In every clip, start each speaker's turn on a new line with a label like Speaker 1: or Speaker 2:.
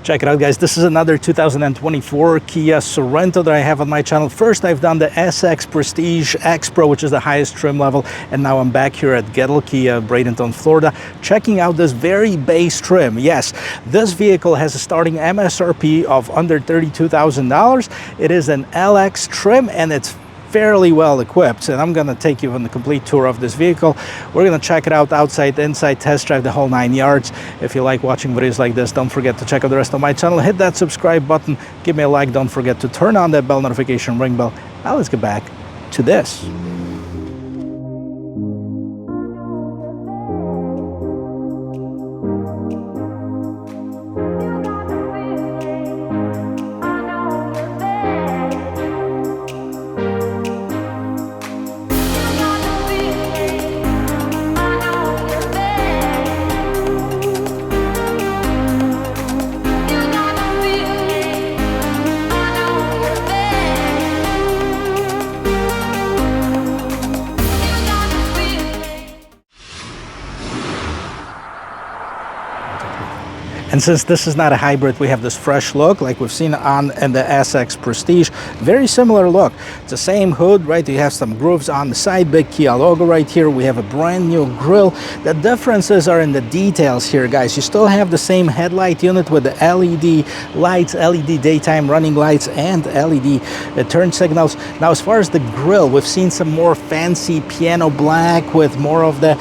Speaker 1: Check it out, guys. This is another 2024 Kia Sorento that I have on my channel. First, I've done the SX Prestige X Pro, which is the highest trim level, and now I'm back here at Gettle Kia, Bradenton, Florida, checking out this very base trim. Yes, this vehicle has a starting MSRP of under $32,000. It is an LX trim, and it's fairly well equipped, and I'm going to take you on the complete tour of this vehicle. We're going to check it out outside, inside, test drive the whole 9 yards. If you like watching videos like this, don't forget to check out the rest of my channel. Hit that subscribe button, give me a like, don't forget to turn on that bell notification ring bell. Now let's get back to this. And since this is not a hybrid, we have this fresh look like we've seen in the SX Prestige. Very similar look. It's the same hood, right? You have some grooves on the side, big Kia logo right here. We have a brand new grille. The differences are in the details here, guys. You still have the same headlight unit with the LED lights, LED daytime running lights, and LED turn signals. Now, as far as the grille, we've seen some more fancy piano black with more of the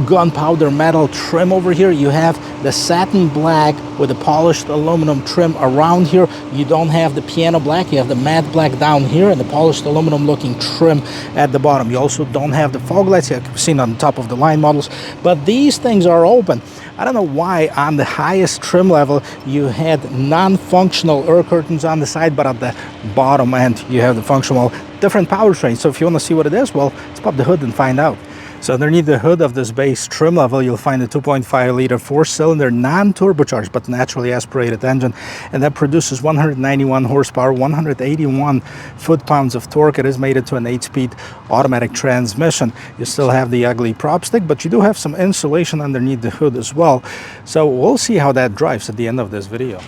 Speaker 1: gunpowder metal trim over here. You have the satin black with the polished aluminum trim around here. You don't have the piano black, you have the matte black down here and the polished aluminum looking trim at the bottom. You also don't have the fog lights you've seen on the top of the line models, but these things are open. I don't know why on the highest trim level you had non-functional air curtains on the side, but at the bottom end you have the functional different powertrain. So if you want to see what it is, well, let's pop the hood and find out. So underneath the hood of this base trim level, you'll find a 2.5 liter four-cylinder non-turbocharged but naturally aspirated engine, and that produces 191 horsepower, 181 foot-pounds of torque. It is mated to an 8-speed automatic transmission. You still have the ugly prop stick, but you do have some insulation underneath the hood as well. So we'll see how that drives at the end of this video.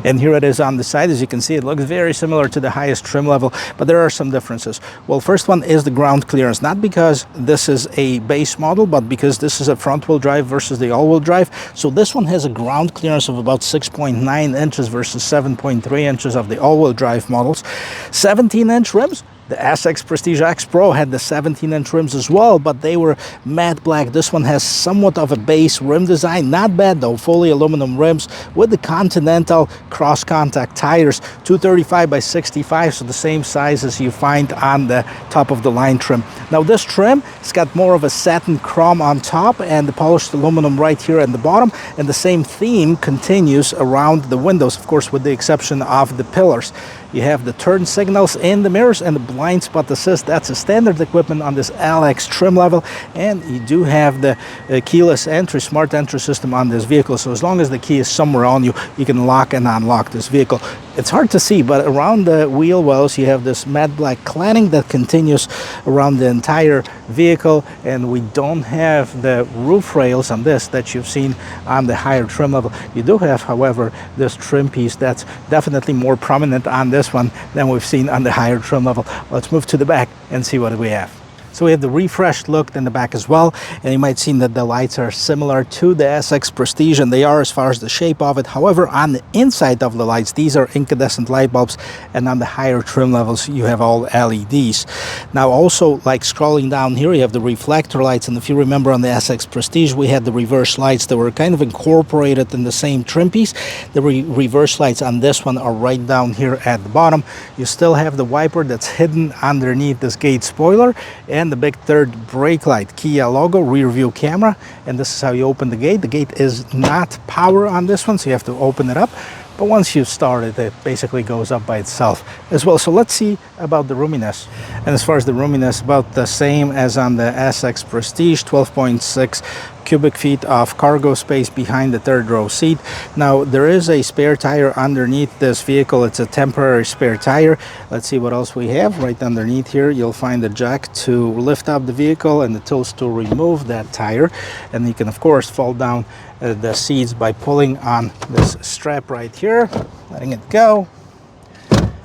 Speaker 1: And here it is on the side. As you can see, it looks very similar to the highest trim level, but there are some differences. Well, first one is the ground clearance, not because this is a base model, but because this is a front-wheel drive versus the all-wheel drive. So this one has a ground clearance of about 6.9 inches versus 7.3 inches of the all-wheel drive models. 17-inch rims. The SX Prestige X Pro had the 17-inch rims as well, but they were matte black. This one has somewhat of a base rim design. Not bad though, fully aluminum rims with the Continental cross-contact tires, 235 by 65, so the same size as you find on the top of the line trim. Now this trim, it's got more of a satin chrome on top and the polished aluminum right here at the bottom, and the same theme continues around the windows, of course, with the exception of the pillars. You have the turn signals in the mirrors and the blind spot assist. That's a standard equipment on this LX trim level, and you do have the keyless entry, smart entry system on this vehicle. So as long as the key is somewhere on you, you can lock and unlock this vehicle. It's hard to see, but around the wheel wells you have this matte black cladding that continues around the entire vehicle, and we don't have the roof rails on this that you've seen on the higher trim level. You do have, however, this trim piece that's definitely more prominent on this one than we've seen on the higher trim level. Let's move to the back and see what we have. So we have the refreshed look in the back as well, and you might see that the lights are similar to the SX Prestige, and they are as far as the shape of it. However, on the inside of the lights, these are incandescent light bulbs, and on the higher trim levels you have all LEDs. Now also, like scrolling down here, you have the reflector lights, and if you remember on the SX Prestige we had the reverse lights that were kind of incorporated in the same trim piece. The reverse lights on this one are right down here at the bottom. You still have the wiper that's hidden underneath this gate spoiler, and the big third brake light, Kia logo, rear view camera, and this is how you open the gate. The gate is not power on this one, so you have to open it up, but once you start it, it basically goes up by itself as well. So let's see about the roominess. And as far as the roominess, about the same as on the SX Prestige, 12.6 cubic feet of cargo space behind the third row seat. Now there is a spare tire underneath this vehicle. It's a temporary spare tire. Let's see what else we have. Right underneath here you'll find the jack to lift up the vehicle and the tools to remove that tire, and you can of course fall down the seats by pulling on this strap right here, letting it go.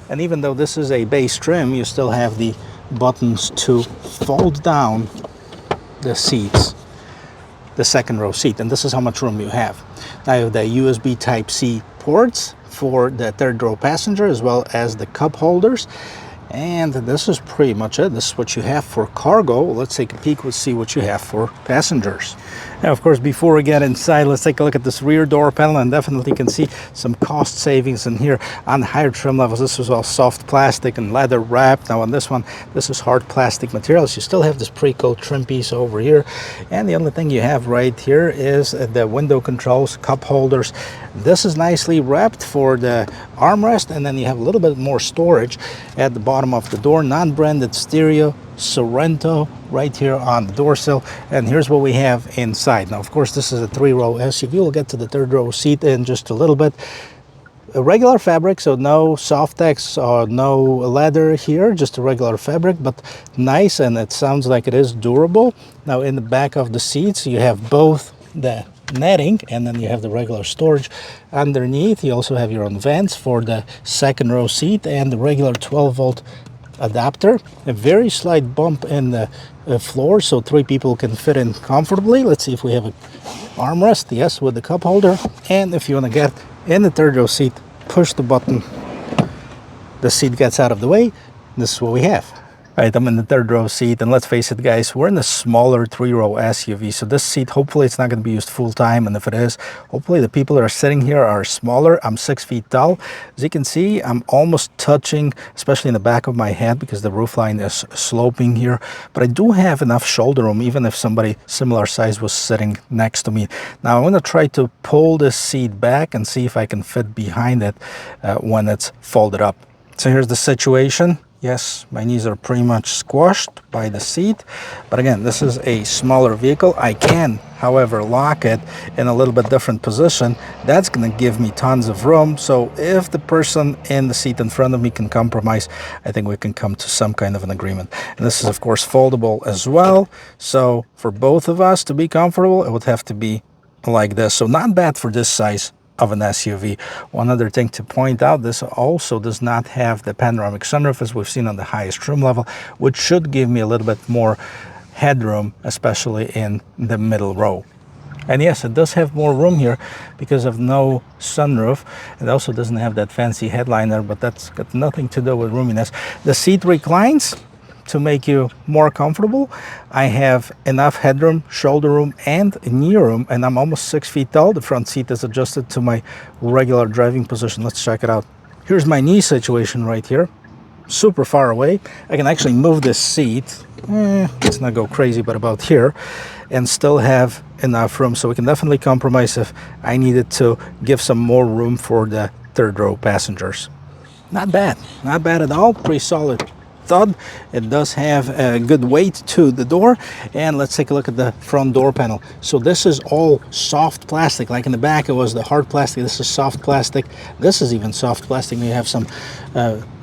Speaker 1: And even though this is a base trim, you still have the buttons to fold down the seats, the second row seat, and this is how much room you have. Now you have the USB Type-C ports for the third row passenger, as well as the cup holders. And this is pretty much it. This is what you have for cargo. Let's take a peek. Let's see what you have for passengers. Now, of course, before we get inside, let's take a look at this rear door panel, and definitely can see some cost savings in here. On the higher trim levels, this was all soft plastic and leather wrapped. Now on this one, this is hard plastic materials. You still have this pre-coat trim piece over here. And the only thing you have right here is the window controls, cup holders. This is nicely wrapped for the armrest, and then you have a little bit more storage at the bottom of the door. Non-branded stereo, Sorento right here on the door sill. And here's what we have inside. Now, of course, this is a 3-row SUV. We'll get to the third row seat in just a little bit. A regular fabric, so no Softex or no leather here, just a regular fabric, but nice, and it sounds like it is durable. Now, in the back of the seats, you have both the netting, and then you have the regular storage underneath. You also have your own vents for the second row seat and the regular 12-volt adapter. A very slight bump in the floor, so 3 people can fit in comfortably. Let's see if we have an armrest. Yes, with the cup holder. And if you want to get in the third row seat, push the button, the seat gets out of the way. This is what we have. Right, I'm in the third row seat, and let's face it, guys, we're in a smaller 3-row SUV, so this seat, hopefully it's not going to be used full time, and if it is, hopefully the people that are sitting here are smaller. I'm 6 feet tall. As you can see, I'm almost touching, especially in the back of my head, because the roofline is sloping here, but I do have enough shoulder room, even if somebody similar size was sitting next to me. Now, I'm going to try to pull this seat back and see if I can fit behind it when it's folded up. So here's the situation. Yes, my knees are pretty much squashed by the seat, but again, this is a smaller vehicle. I can, however, lock it in a little bit different position. That's going to give me tons of room. So if the person in the seat in front of me can compromise, I think we can come to some kind of an agreement. And this is, of course, foldable as well. So for both of us to be comfortable, it would have to be like this. So not bad for this size of an SUV. One other thing to point out, this also does not have the panoramic sunroof as we've seen on the highest trim level, which should give me a little bit more headroom, especially in the middle row. And yes, it does have more room here because of no sunroof. It also doesn't have that fancy headliner, but that's got nothing to do with roominess. The seat reclines to make you more comfortable. I have enough headroom, shoulder room, and knee room, and I'm almost 6 feet tall. The front seat is adjusted to my regular driving position. Let's check it out. Here's my knee situation right here. Super far away. I can actually move this seat, let's not go crazy, but about here, and still have enough room. So we can definitely compromise if I needed to give some more room for the third row passengers. Not bad at all. Pretty solid stud. It does have a good weight to the door. And let's take a look at the front door panel. So this is all soft plastic. Like in the back it was the hard plastic. This is soft plastic. This is even soft plastic. You have some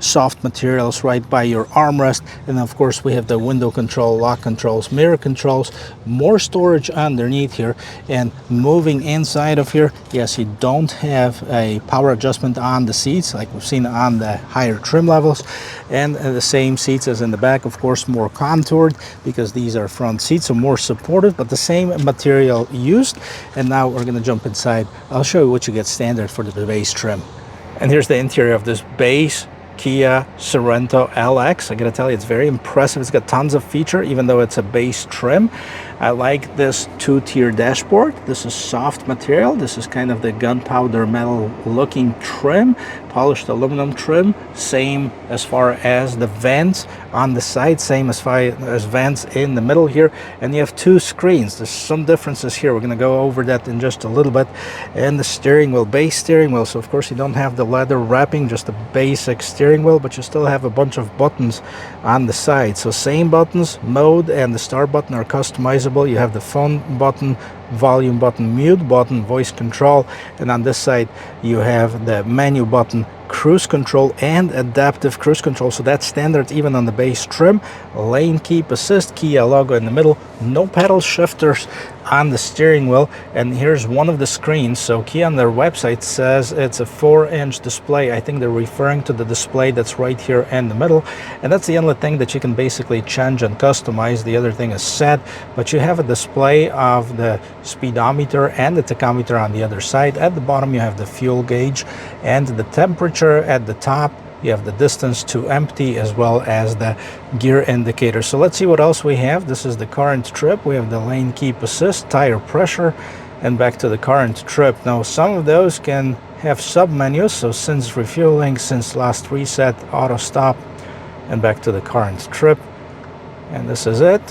Speaker 1: soft materials right by your armrest, and of course we have the window control, lock controls, mirror controls, more storage underneath here. And moving inside of here, yes, you don't have a power adjustment on the seats like we've seen on the higher trim levels, and the same seats as in the back, of course more contoured because these are front seats, so more supportive, but the same material used. And now we're going to jump inside. I'll show you what you get standard for the base trim. And here's the interior of this base Kia Sorento LX. I gotta tell you, it's very impressive. It's got tons of feature, even though it's a base trim. I like this two-tier dashboard. This is soft material. This is kind of the gunpowder metal looking trim, polished aluminum trim. Same as far as the vents on the side, same as far as vents in the middle here. And you have two screens. There's some differences here. We're gonna go over that in just a little bit. And the steering wheel, base steering wheel. So of course you don't have the leather wrapping, just a basic steering wheel, but you still have a bunch of buttons on the side. So same buttons, mode and the start button are customizable. You have the phone button, volume button, mute button, voice control, and on this side you have the menu button, cruise control, and adaptive cruise control. So that's standard even on the base trim. Lane keep assist, Kia logo in the middle, no pedal shifters on the steering wheel, and here's one of the screens. So Kia on their website says it's a 4-inch display. I think they're referring to the display that's right here in the middle, and that's the only thing that you can basically change and customize. The other thing is set, but you have a display of the speedometer and the tachometer on the other side. At the bottom you have the fuel gauge and the temperature. At the top you have the distance to empty as well as the gear indicator. So let's see what else we have. This is the current trip. We have the lane keep assist, tire pressure, and back to the current trip. Now some of those can have sub menus, so since refueling, since last reset, auto stop, and back to the current trip. And this is it,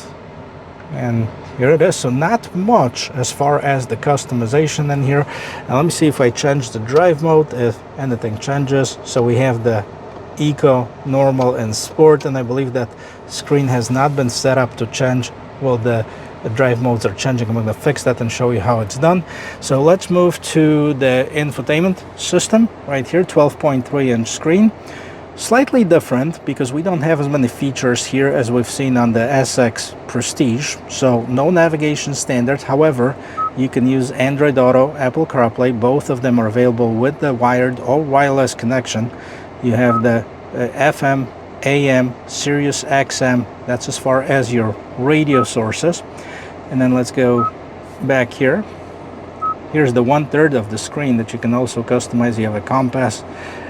Speaker 1: and here it is. So not much as far as the customization in here. Now let me see if I change the drive mode, if anything changes. So we have the Eco, Normal, and Sport, and I believe that screen has not been set up to change. Well, the drive modes are changing. I'm going to fix that and show you how it's done. So let's move to the infotainment system right here. 12.3-inch screen. Slightly different because we don't have as many features here as we've seen on the SX Prestige. So no navigation standard. However, you can use Android Auto, Apple CarPlay. Both of them are available with the wired or wireless connection. You have the FM, AM, Sirius XM. That's as far as your radio sources. And then let's go back here. Here's the 1/3 of the screen that you can also customize. You have a compass,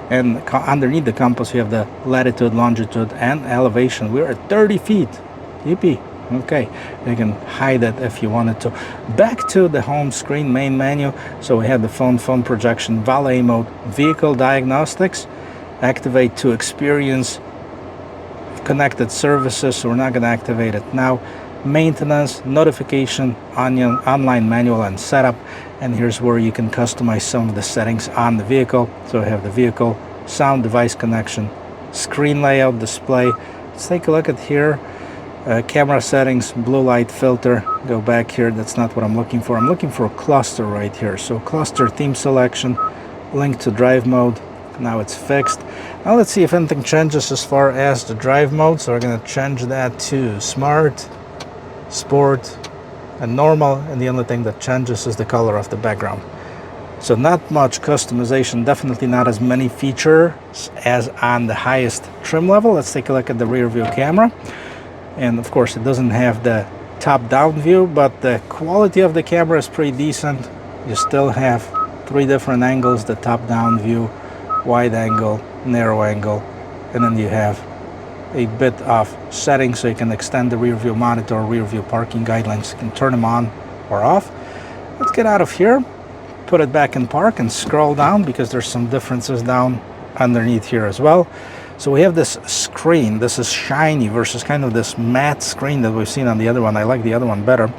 Speaker 1: and underneath the compass you have the latitude, longitude, and elevation. We're at 30 feet. Yippee. Okay, you can hide it if you wanted to. Back to the home screen, main menu. So we have the phone projection, valet mode, vehicle diagnostics, activate to experience connected services. So we're not going to activate it now. Maintenance, notification, online manual, and setup. And here's where you can customize some of the settings on the vehicle. So we have the vehicle, sound device connection, screen layout, display. Let's take a look at here. Camera settings, blue light filter. Go back here. That's not what I'm looking for. I'm looking for a cluster right here. So cluster theme selection, link to drive mode. Now it's fixed. Now let's see if anything changes as far as the drive mode. So we're going to change that to Smart, Sport, and Normal, and the only thing that changes is the color of the background. So not much customization, definitely not as many features as on the highest trim level. Let's take a look at the rear view camera. And of course it doesn't have the top down view, but the quality of the camera is pretty decent. You still have 3 different angles: the top down view, wide angle, narrow angle, and then you have a bit of settings so you can extend the rear view monitor, rear view parking guidelines. You can turn them on or off. Let's get out of here, put it back in park, and scroll down because there's some differences down underneath here as well. So we have this screen. This is shiny versus kind of this matte screen that we've seen on the other one. I like the other one better.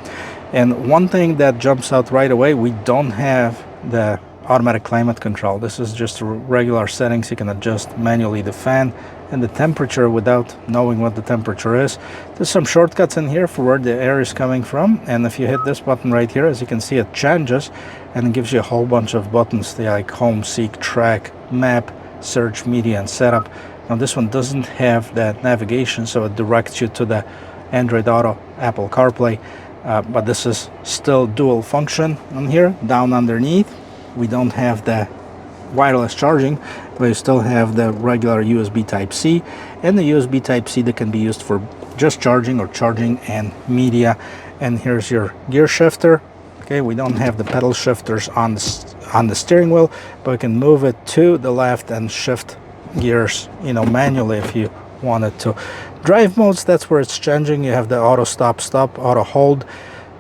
Speaker 1: And one thing that jumps out right away, we don't have the automatic climate control. This is just regular settings. You can adjust manually the fan and the temperature without knowing what the temperature is. There's some shortcuts in here for where the air is coming from, and if you hit this button right here, as you can see, it changes and it gives you a whole bunch of buttons. They like home, seek, track, map, search, media, and setup. Now this one doesn't have that navigation, so it directs you to the Android Auto, Apple CarPlay, but this is still dual function on here. Down underneath we don't have the wireless charging, but you still have the regular USB Type-C and the USB Type-C that can be used for just charging or charging and media. And here's your gear shifter. Okay, we don't have the pedal shifters on the steering wheel, but we can move it to the left and shift gears, manually if you wanted to. Drive modes, that's where it's changing. You have the auto stop, auto hold,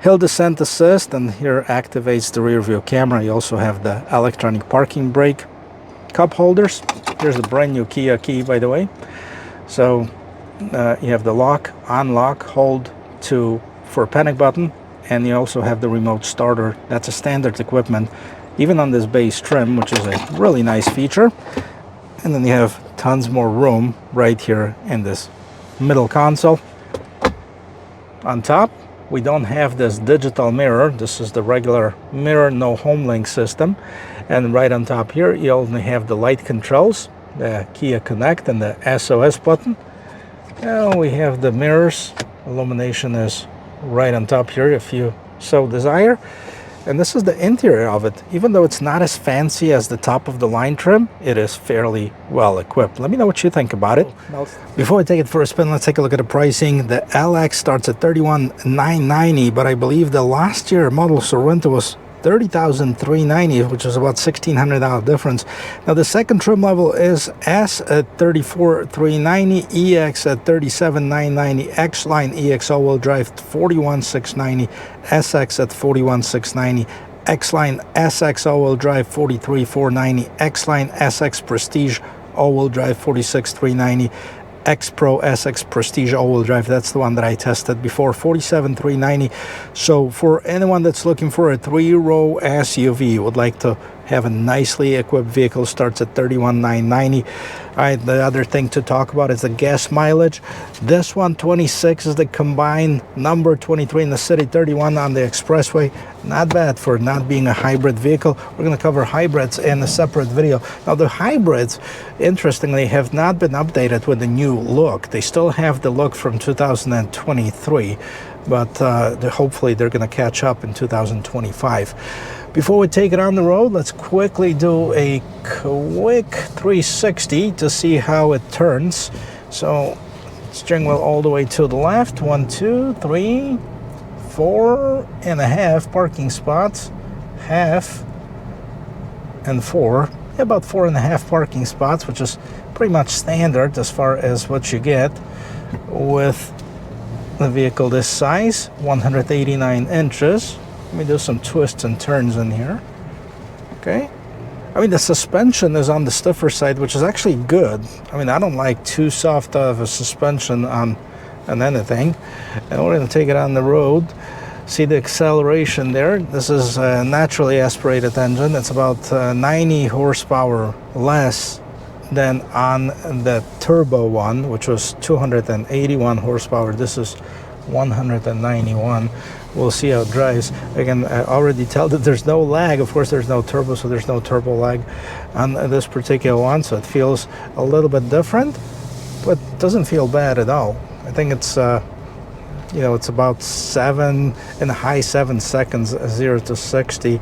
Speaker 1: hill descent assist, and here activates the rear view camera. You also have the electronic parking brake, cup holders. Here's the brand new Kia key, by the way. So you have the lock, unlock, hold for panic button, and you also have the remote starter. That's a standard equipment even on this base trim, which is a really nice feature. And then you have tons more room right here in this middle console. On top, we don't have this digital mirror. This is the regular mirror, no home link system. And right on top here, you only have the light controls, the Kia Connect, and the SOS button. And we have the mirrors. Illumination is right on top here. If you so desire. And this is the interior of it. Even though it's not as fancy as the top of the line trim, it is fairly well equipped. Let me know what you think about it. Before we take it for a spin, let's take a look at the pricing. The LX starts at $31,990, but I believe the last year model Sorento was $30,390, which is about $1,600 difference. Now the second trim level is S at $34,390, EX at $37,990, X-Line EX all-wheel drive $41,690, SX at $41,690, X-Line SX all-wheel drive $43,490, X-Line SX Prestige all-wheel drive $46,390, X Pro SX Prestige all-wheel drive, that's the one that I tested before, $47,390. So for anyone that's looking for a 3-row SUV, would like to have a nicely equipped vehicle, starts at $31,990. All right, the other thing to talk about is the gas mileage. This one, 26 is the combined number, 23 in the city, 31 on the expressway. Not bad for not being a hybrid vehicle. We're going to cover hybrids in a separate video. Now the hybrids, interestingly, have not been updated with the new look. They still have the look from 2023, but hopefully they're going to catch up in 2025. Before we take it on the road, let's quickly do a quick 360 to see how it turns. So steering wheel all the way to the left, 1, 2, 3, 4.5 parking spots, half and 4, about 4.5 parking spots, which is pretty much standard as far as what you get with the vehicle this size, 189 inches. Let me do some twists and turns in here. Okay. I mean, the suspension is on the stiffer side, which is actually good. I mean, I don't like too soft of a suspension on anything. And we're going to take it on the road. See the acceleration there. This is a naturally aspirated engine. It's about 90 horsepower less than on the turbo one, which was 281 horsepower. This is 191. We'll see how it drives. Again, I already tell that there's no lag. Of course, there's no turbo, so there's no turbo lag on this particular one. So it feels a little bit different, but doesn't feel bad at all. I think it's, you know, it's about 7 in the high 7 seconds, 0 to 60.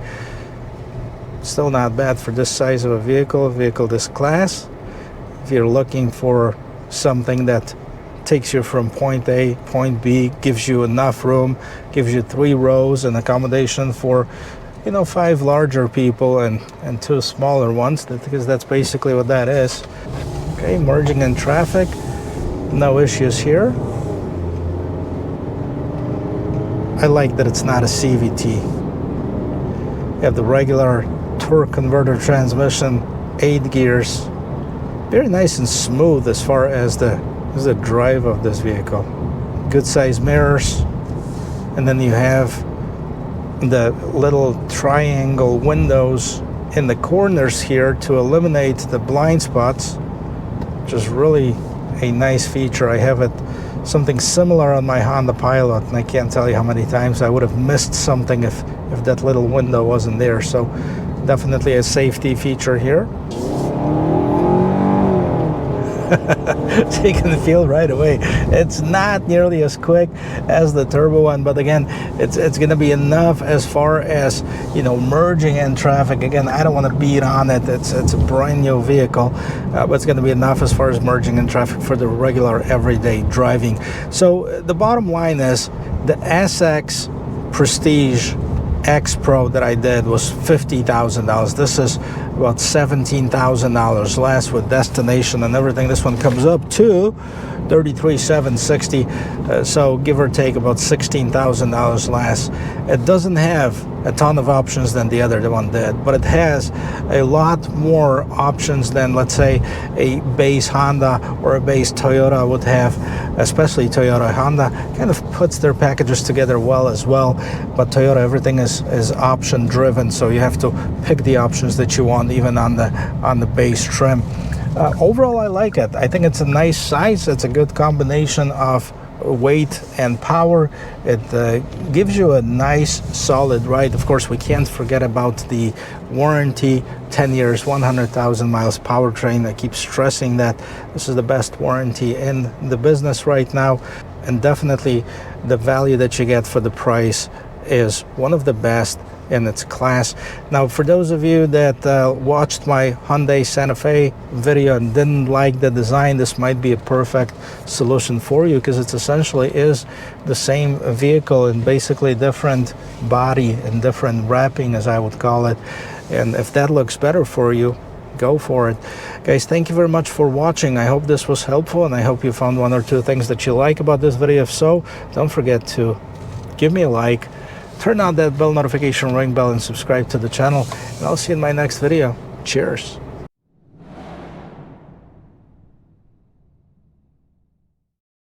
Speaker 1: Still not bad for this size of a vehicle this class. If you're looking for something that takes you from point A, point B, gives you enough room, gives you 3 rows and accommodation for, you know, 5 larger people and 2 smaller ones, because that's basically what that is. Okay, merging in traffic, no issues here. I like that it's not a CVT. You have the regular torque converter transmission, 8 gears, very nice and smooth as far as the drive of this vehicle. Good size mirrors, and then you have the little triangle windows in the corners here to eliminate the blind spots, which is really a nice feature. I have something similar on my Honda Pilot, and I can't tell you how many times I would have missed something if that little window wasn't there. So definitely a safety feature here. So you can feel right away it's not nearly as quick as the turbo one, but again, it's going to be enough as far as, you know, merging in traffic. Again, I don't want to beat on it. It's a brand new vehicle, but it's going to be enough as far as merging in traffic for the regular everyday driving. So the bottom line is the SX Prestige X Pro that I did was $50,000. This is about $17,000 less with destination and everything. This one comes up to $33,760, so give or take about $16,000 less. It doesn't have a ton of options than the other one did, but it has a lot more options than, let's say, a base Honda or a base Toyota would have, especially Toyota. Honda kind of puts their packages together well as well, but Toyota, everything is option driven, so you have to pick the options that you want, even on the base trim. Overall, I like it. I think it's a nice size. It's a good combination of weight and power. It gives you a nice solid ride. Of course, we can't forget about the warranty, 10 years, 100,000 miles powertrain. I keep stressing that this is the best warranty in the business right now, and definitely the value that you get for the price is one of the best in its class. Now, for those of you that watched my Hyundai Santa Fe video and didn't like the design, this might be a perfect solution for you, because it's essentially is the same vehicle in basically different body and different wrapping, as I would call it. And if that looks better for you, go for it. Guys, thank you very much for watching. I hope this was helpful, and I hope you found one or two things that you like about this video. If so, don't forget to give me a like, turn on that bell notification ring bell, and subscribe to the channel. And I'll see you in my next video. Cheers.